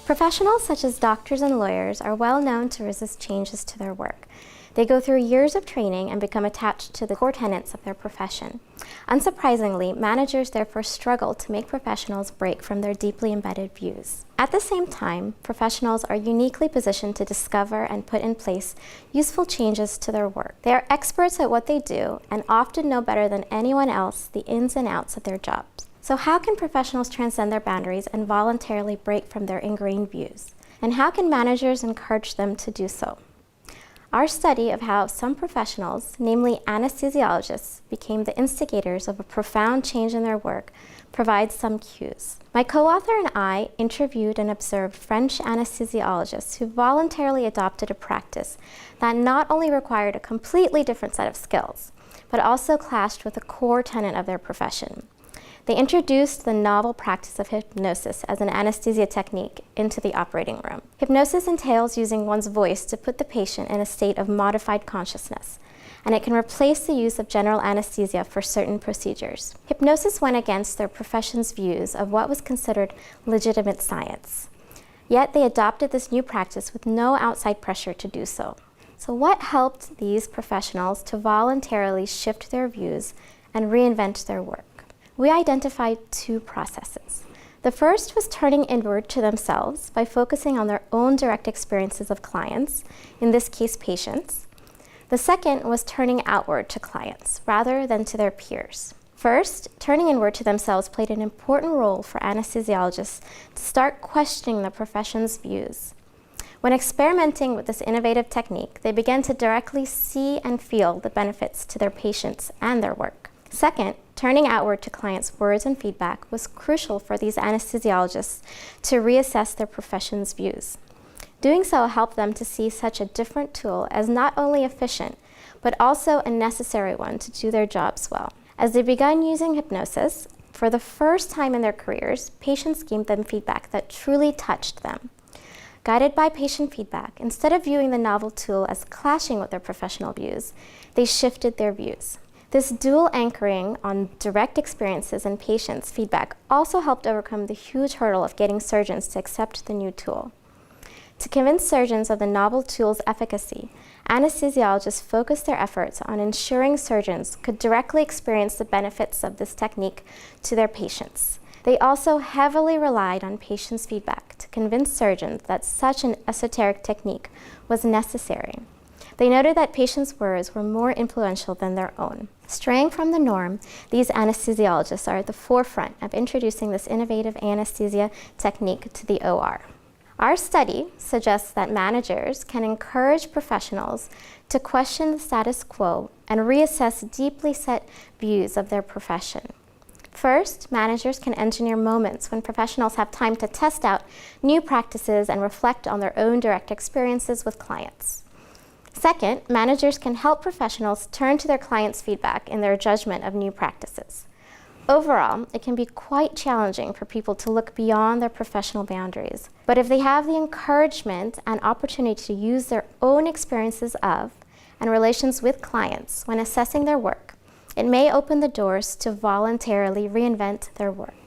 Professionals such as doctors and lawyers are well known to resist changes to their work. They go through years of training and become attached to the core tenets of their profession. Unsurprisingly, managers therefore struggle to make professionals break from their deeply embedded views. At the same time, professionals are uniquely positioned to discover and put in place useful changes to their work. They are experts at what they do and often know better than anyone else the ins and outs of their jobs. So how can professionals transcend their boundaries and voluntarily break from their ingrained views? And how can managers encourage them to do so? Our study of how some professionals, namely anesthesiologists, became the instigators of a profound change in their work provides some cues. My co-author and I interviewed and observed French anesthesiologists who voluntarily adopted a practice that not only required a completely different set of skills, but also clashed with a core tenet of their profession. They introduced the novel practice of hypnosis as an anesthesia technique into the operating room. Hypnosis entails using one's voice to put the patient in a state of modified consciousness, and it can replace the use of general anesthesia for certain procedures. Hypnosis went against their profession's views of what was considered legitimate science. Yet they adopted this new practice with no outside pressure to do so. So what helped these professionals to voluntarily shift their views and reinvent their work? We identified two processes. The first was turning inward to themselves by focusing on their own direct experiences of clients, in this case patients. The second was turning outward to clients rather than to their peers. First, turning inward to themselves played an important role for anesthesiologists to start questioning the profession's views. When experimenting with this innovative technique, they began to directly see and feel the benefits to their patients and their work. Second, turning outward to clients' words and feedback was crucial for these anesthesiologists to reassess their profession's views. Doing so helped them to see such a different tool as not only efficient, but also a necessary one to do their jobs well. As they began using hypnosis, for the first time in their careers, patients gave them feedback that truly touched them. Guided by patient feedback, instead of viewing the novel tool as clashing with their professional views, they shifted their views. This dual anchoring on direct experiences and patients' feedback also helped overcome the huge hurdle of getting surgeons to accept the new tool. To convince surgeons of the novel tool's efficacy, anesthesiologists focused their efforts on ensuring surgeons could directly experience the benefits of this technique to their patients. They also heavily relied on patients' feedback to convince surgeons that such an esoteric technique was necessary. They noted that patients' words were more influential than their own. Straying from the norm, these anesthesiologists are at the forefront of introducing this innovative anesthesia technique to the OR. Our study suggests that managers can encourage professionals to question the status quo and reassess deeply set views of their profession. First, managers can engineer moments when professionals have time to test out new practices and reflect on their own direct experiences with clients. Second, managers can help professionals turn to their clients' feedback in their judgment of new practices. Overall, it can be quite challenging for people to look beyond their professional boundaries. But if they have the encouragement and opportunity to use their own experiences of and relations with clients when assessing their work, it may open the doors to voluntarily reinvent their work.